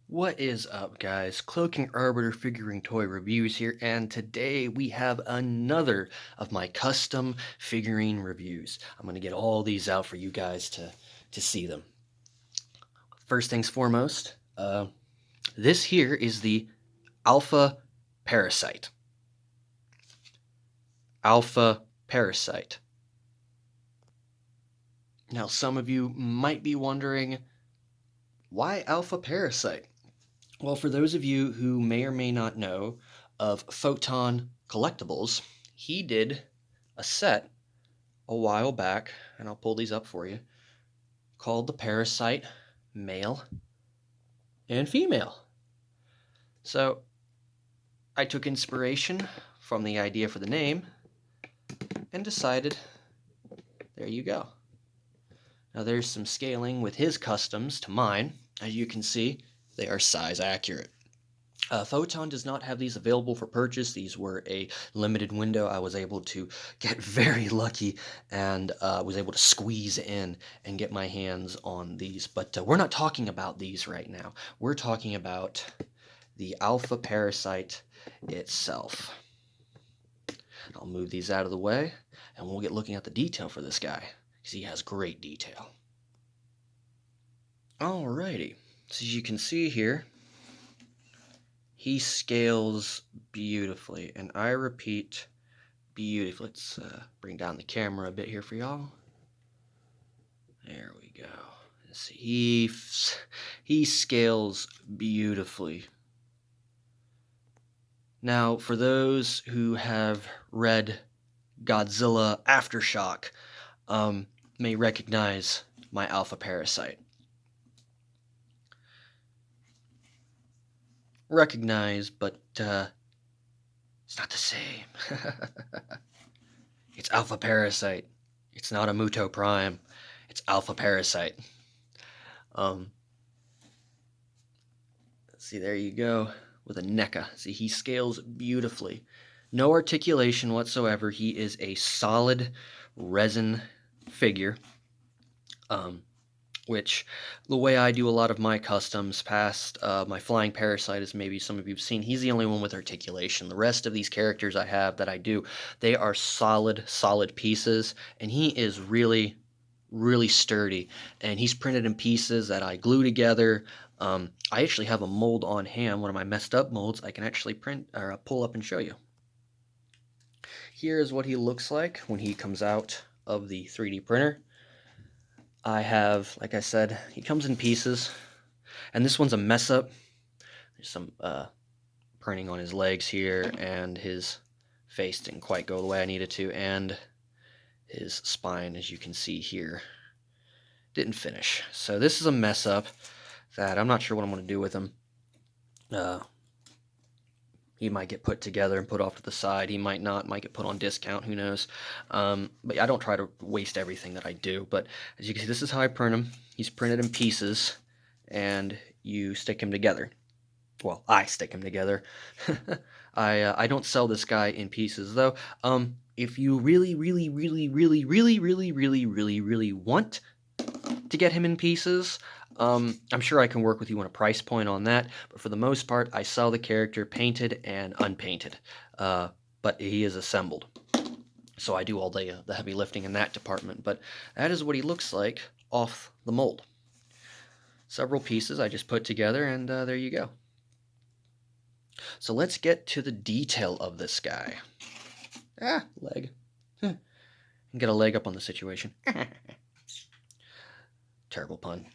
What is up, guys? Cloaking Arbiter figurine toy reviews here, and today we have another of my custom figurine reviews. I'm going to get all these out for you guys to see them. First things foremost, this here is the Alpha Parasite. Alpha Parasite. Now, some of you might be wondering, why Alpha Parasite? Well, for those of you who may or may not know of Photon Collectibles, he did a set a while back, and I'll pull these up for you, called the Parasite Male and Female. So I took inspiration from the idea for the name and decided, there you go. Now there's some scaling with his customs to mine. As you can see, they are size accurate. Photon does not have these available for purchase. These were a limited window. I was able to get very lucky and was able to squeeze in and get my hands on these. But we're not talking about these right now. We're talking about the Alpha Parasite itself. I'll move these out of the way and we'll get looking at the detail for this guy because he has great detail. Alrighty, so as you can see here, he scales beautifully, and I repeat, beautifully. Let's bring down the camera a bit here for y'all. There we go. Let's see, he scales beautifully. Now, for those who have read Godzilla Aftershock, may recognize my Alpha Parasite. Recognize, but it's not the same. It's Alpha Parasite. It's not a Muto Prime. It's Alpha Parasite. Let's see, there you go, with a NECA. See, he scales beautifully. No articulation whatsoever. He is a solid resin figure. Which, the way I do a lot of my customs past my Flying Parasite, as maybe some of you have seen, he's the only one with articulation. The rest of these characters I have that I do, they are solid pieces, and he is really, really sturdy. And he's printed in pieces that I glue together. I actually have a mold on hand, one of my messed up molds I can actually print or pull up and show you. Here is what he looks like when he comes out of the 3D printer. I have, like I said, he comes in pieces, and this one's a mess up. There's some printing on his legs here, and his face didn't quite go the way I needed to, and his spine, as you can see here, didn't finish. So this is a mess up that I'm not sure what I'm going to do with him. He might get put together and put off to the side. He might not. Might get put on discount. Who knows? But I don't try to waste everything that I do. But as you can see, this is how I print him. He's printed in pieces, and you stick him together. Well, I stick him together. I don't sell this guy in pieces, though. If you really want to get him in pieces, I'm sure I can work with you on a price point on that, but for the most part, I sell the character painted and unpainted, but he is assembled. So I do all the heavy lifting in that department, but that is what he looks like off the mold. Several pieces I just put together, and there you go. So let's get to the detail of this guy. Leg. Get a leg up on the situation. Terrible pun.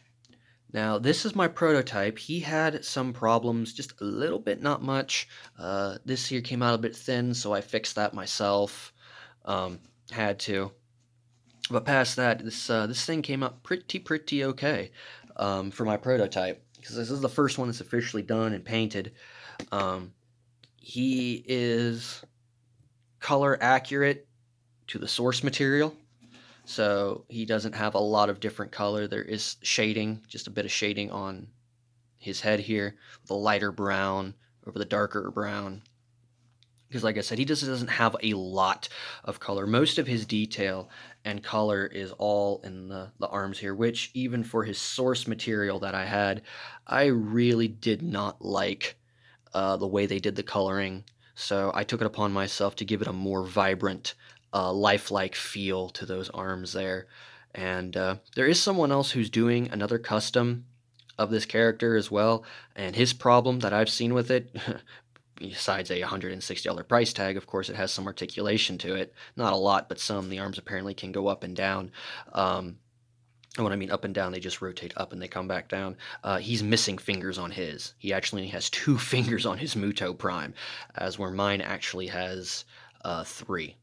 Now, this is my prototype. He had some problems, just a little bit, not much. This here came out a bit thin, so I fixed that myself. Had to. But past that, this thing came out pretty okay for my prototype, because this is the first one that's officially done and painted. He is color accurate to the source material. So he doesn't have a lot of different color. There is shading, just a bit of shading on his head here, the lighter brown over the darker brown. because like I said, he just doesn't have a lot of color. Most of his detail and color is all in the arms here, which even for his source material that I had, I really did not like the way they did the coloring. So I took it upon myself to give it a more vibrant, lifelike feel to those arms there. And there is someone else who's doing another custom of this character as well, and his problem that I've seen with it, besides a $160 price tag, of course, it has some articulation to it. Not a lot, but some. The arms apparently can go up and down. And when I mean up and down, they just rotate up and they come back down. He's missing fingers on his. He actually has 2 fingers on his Muto Prime, as where mine actually has 3.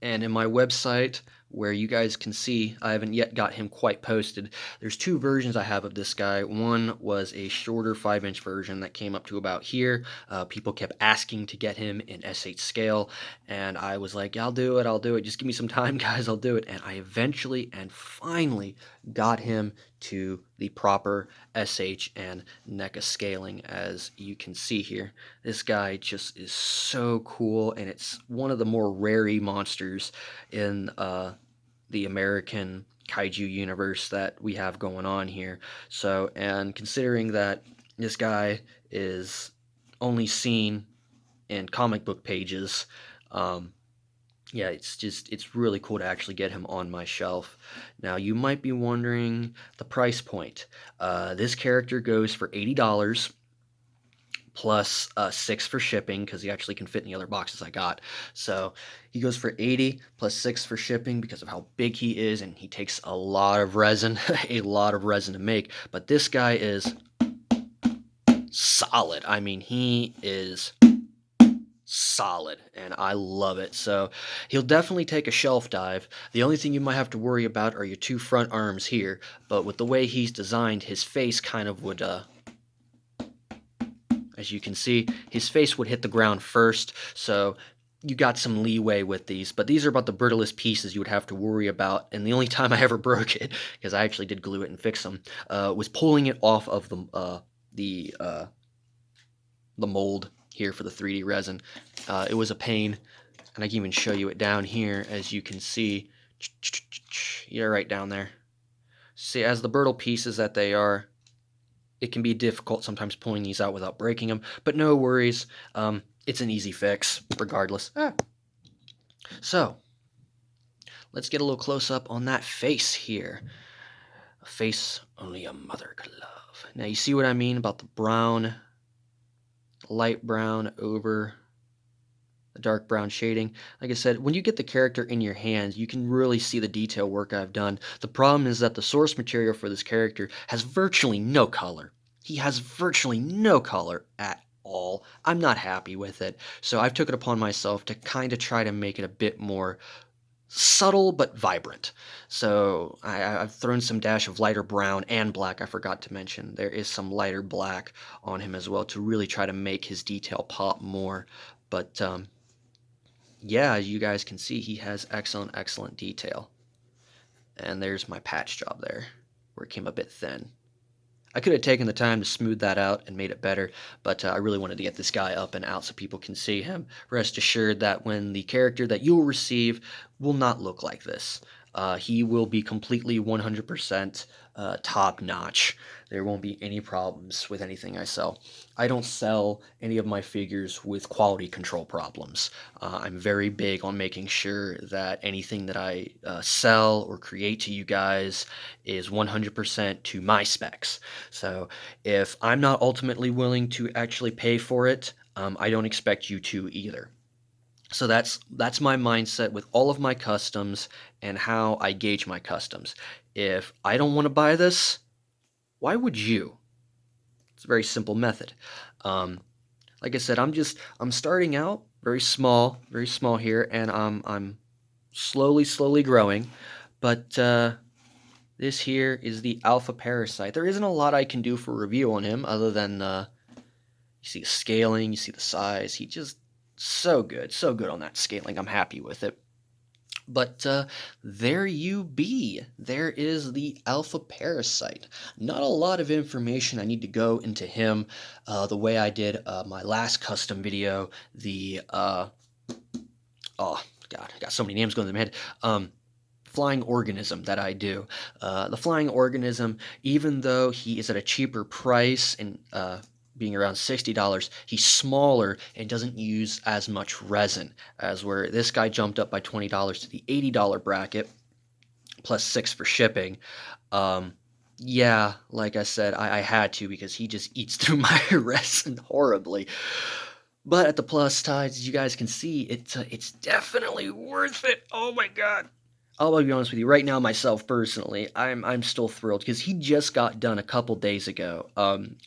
And in my website, where you guys can see, I haven't yet got him quite posted. There's 2 versions I have of this guy. One was a shorter 5-inch version that came up to about here. People kept asking to get him in S8 scale, and I was like, yeah, I'll do it. Just give me some time, guys, I'll do it. And I eventually and finally got him to the proper SH and NECA scaling, as you can see here. This guy just is so cool, and it's one of the more rare monsters in the American kaiju universe that we have going on here. So, and considering that this guy is only seen in comic book pages, yeah, it's really cool to actually get him on my shelf. Now, you might be wondering the price point. This character goes for $80 plus 6 for shipping, because he actually can fit in the other boxes I got. So he goes for 80 plus 6 for shipping because of how big he is, and he takes a lot of resin, a lot of resin to make. But this guy is solid. I mean, he is solid, and I love it. So he'll definitely take a shelf dive. The only thing you might have to worry about are your 2 front arms here, but with the way he's designed, his face kind of would as you can see, his face would hit the ground first, so you got some leeway with these. But these are about the brittlest pieces you would have to worry about, and the only time I ever broke it, because I actually did glue it and fix them, was pulling it off of the mold here for the 3D resin. It was a pain, and I can even show you it down here, as you can see. Yeah, right down there. See, as the brittle pieces that they are, it can be difficult sometimes pulling these out without breaking them, but no worries. It's an easy fix, regardless. So, let's get a little close-up on that face here. A face only a mother could love. Now, you see what I mean about the brown, light brown over the dark brown shading? Like I said, when you get the character in your hands, you can really see the detail work I've done. The problem is that the source material for this character has virtually no color. He has virtually no color at all. I'm not happy with it. So I've took it upon myself to kind of try to make it a bit more subtle but vibrant. So I've thrown some dash of lighter brown and black. I forgot to mention there is some lighter black on him as well to really try to make his detail pop more. But yeah, as you guys can see, he has excellent detail. And there's my patch job there, where it came a bit thin. I could have taken the time to smooth that out and made it better, but I really wanted to get this guy up and out so people can see him. Rest assured that when the character that you'll receive will not look like this. He will be completely 100% top-notch. There won't be any problems with anything I sell. I don't sell any of my figures with quality control problems. I'm very big on making sure that anything that I sell or create to you guys is 100% to my specs. So if I'm not ultimately willing to actually pay for it, I don't expect you to either. So that's my mindset with all of my customs and how I gauge my customs. If I don't want to buy this, why would you? It's a very simple method. Like I said, I'm starting out very small here, and I'm slowly growing. But this here is the Alpha Parasite. There isn't a lot I can do for review on him other than you see the scaling, you see the size. He just so good on that scaling. I'm happy with it. But there you be. There is the Alpha Parasite. Not a lot of information I need to go into him the way I did my last custom video. Oh, God, I got so many names going through my head. Flying organism that I do. The flying organism, even though he is at a cheaper price and being around $60, he's smaller and doesn't use as much resin as where this guy jumped up by $20 to the $80 bracket plus 6 for shipping. Yeah, like I said, I had to because he just eats through my resin horribly. But at the plus sides, as you guys can see, it's definitely worth it. Oh my God. I'll be honest with you, right now, myself personally, I'm still thrilled because he just got done a couple days ago.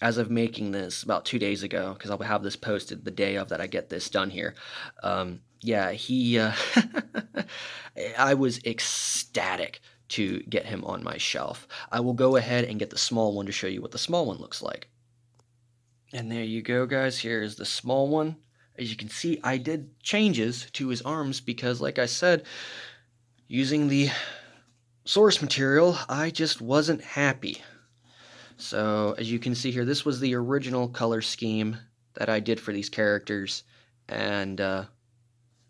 As of making this about 2 days ago, because I'll have this posted the day of that I get this done here. Yeah, I was ecstatic to get him on my shelf. I will go ahead and get the small one to show you what the small one looks like. And there you go, guys. Here is the small one. As you can see, I did changes to his arms because, like I said, using the source material, I just wasn't happy. So, as you can see here, this was the original color scheme that I did for these characters. And as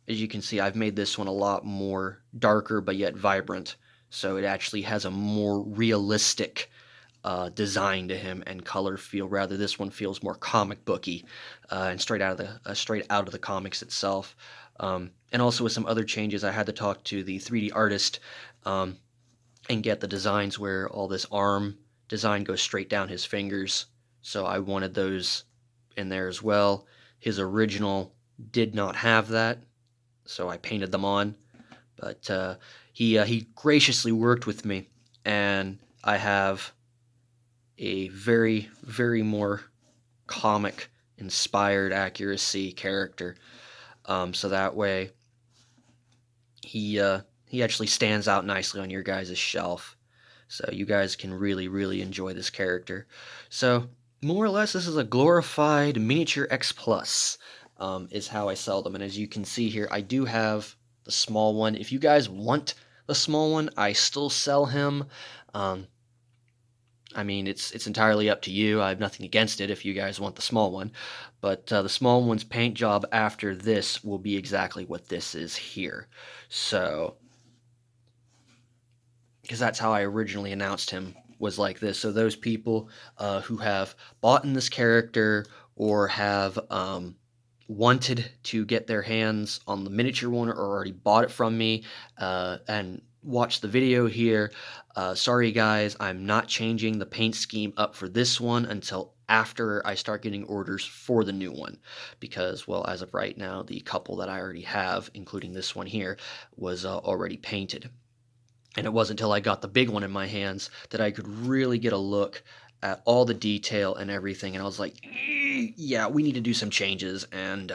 you can see, I've made this one a lot more darker but yet vibrant. So it actually has a more realistic design to him and color feel. Rather, this one feels more comic booky and straight out of the comics itself. And also with some other changes, I had to talk to the 3D artist and get the designs where all this arm design goes straight down his fingers. So I wanted those in there as well. His original did not have that, so I painted them on. But he graciously worked with me, and I have a very, very more comic-inspired accuracy character. So that way, he actually stands out nicely on your guys' shelf. So you guys can really, really enjoy this character. So more or less, this is a glorified miniature X Plus, is how I sell them. And as you can see here, I do have the small one. If you guys want the small one, I still sell him. I mean, it's entirely up to you. I have nothing against it if you guys want the small one. But the small one's paint job after this will be exactly what this is here. So, because that's how I originally announced him, was like this. So those people who have bought in this character or have wanted to get their hands on the miniature one or already bought it from me and watch the video here. Sorry guys, I'm not changing the paint scheme up for this one until after I start getting orders for the new one, because, well, as of right now, the couple that I already have, including this one here, was already painted. And it wasn't until I got the big one in my hands that I could really get a look at all the detail and everything, and I was like, yeah, we need to do some changes and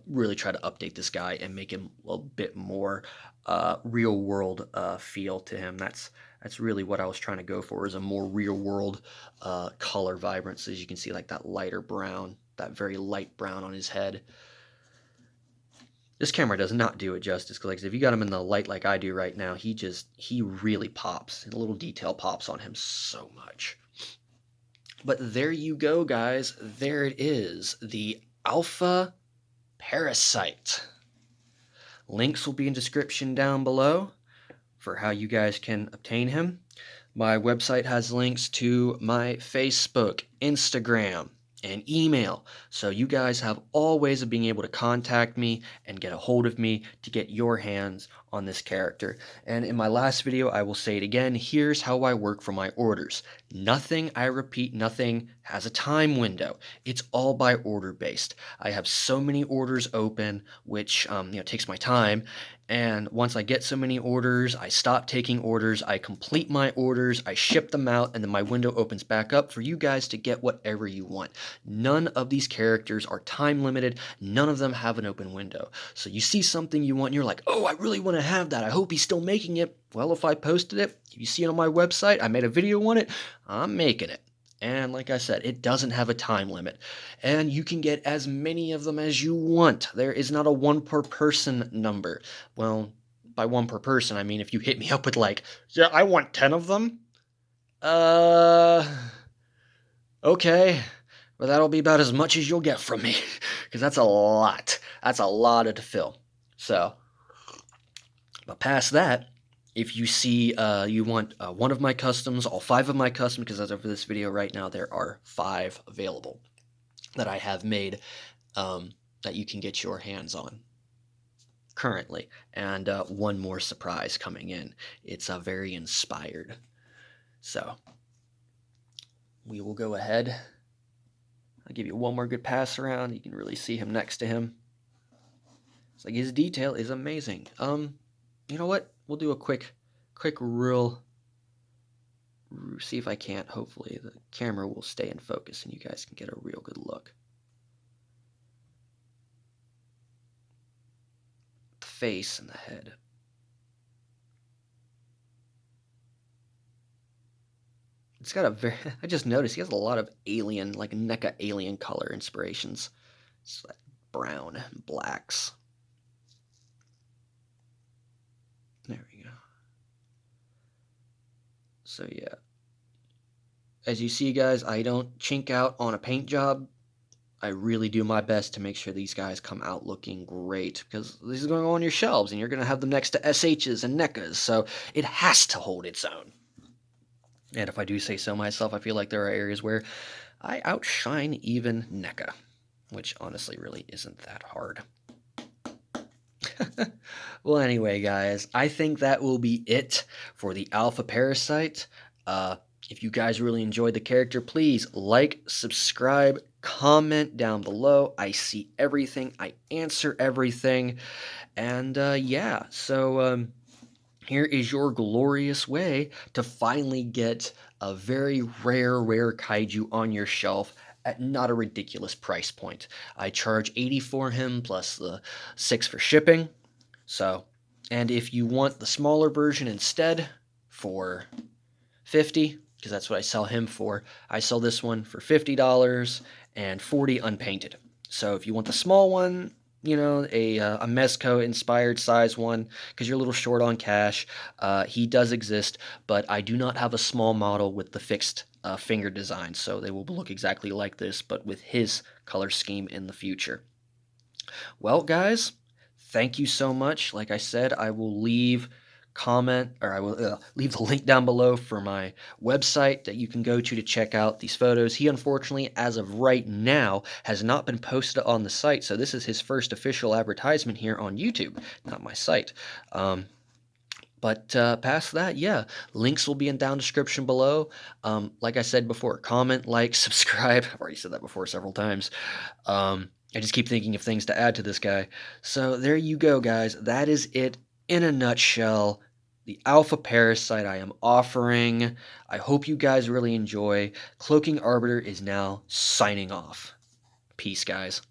really try to update this guy and make him a bit more real world feel to him. That's really what I was trying to go for, is a more real world color vibrance. As you can see, like that lighter brown, that very light brown on his head. This camera does not do it justice, because if you got him in the light like I do right now, he really pops. A little detail pops on him so much. But there you go, guys. There it is, the Alpha Parasite. Links will be in description down below for how you guys can obtain him. My website has links to my Facebook, Instagram, and email, so you guys have all ways of being able to contact me and get a hold of me to get your hands on this character. And in my last video, I will say it again, here's how I work for my orders. Nothing, I repeat, nothing has a time window. It's all by order based. I have so many orders open, which takes my time. And once I get so many orders, I stop taking orders, I complete my orders, I ship them out, and then my window opens back up for you guys to get whatever you want. None of these characters are time limited. None of them have an open window. So you see something you want and you're like, oh, I really want to have that. I hope he's still making it. Well, if I posted it, if you see it on my website, I made a video on it, I'm making it. And like I said, it doesn't have a time limit. And you can get as many of them as you want. There is not a one per person number. Well, by one per person. I mean, if you hit me up with like, yeah, I want 10 of them. Okay. But that'll be about as much as you'll get from me, because that's a lot. That's a lot to fill. So, but past that, if you see you want one of my customs, all 5 of my customs, because as of this video right now, there are 5 available that I have made that you can get your hands on currently, and one more surprise coming in. It's very inspired. So we will go ahead. I'll give you one more good pass around. You can really see him next to him. It's like his detail is amazing. You know what? We'll do a quick real. See if I can't. Hopefully the camera will stay in focus and you guys can get a real good look. The face and the head. It's got a very, I just noticed he has a lot of alien, like NECA alien color inspirations. It's like brown, blacks. There we go. So yeah. As you see, guys, I don't chink out on a paint job. I really do my best to make sure these guys come out looking great, because these are going to go on your shelves and you're going to have them next to SHs and NECAs, so it has to hold its own. And if I do say so myself, I feel like there are areas where I outshine even NECA, which honestly really isn't that hard. Well, anyway, guys, I think that will be it for the Alpha Parasite. If you guys really enjoyed the character, please like, subscribe, comment down below. I see everything. I answer everything. And yeah, so here is your glorious way to finally get a very rare kaiju on your shelf at not a ridiculous price point. I charge $80 for him plus the $6 for shipping. So, and if you want the smaller version instead for $50, because that's what I sell him for, I sell this one for $50 and $40 unpainted. So if you want the small one, you know, a Mezco inspired size one, because you're a little short on cash, he does exist, but I do not have a small model with the fixed finger design, so they will look exactly like this, but with his color scheme in the future. Well, guys, thank you so much. Like I said, I will leave the link down below for my website that you can go to check out these photos. He unfortunately, as of right now, has not been posted on the site, so this is his first official advertisement here on YouTube, not my site. But past that, yeah, links will be in down description below. Like I said before, comment, like, subscribe. I've already said that before several times. I just keep thinking of things to add to this guy. So there you go, guys. That is it in a nutshell. The Alpha Parasite I am offering. I hope you guys really enjoy. CloakingArbiter is now signing off. Peace, guys.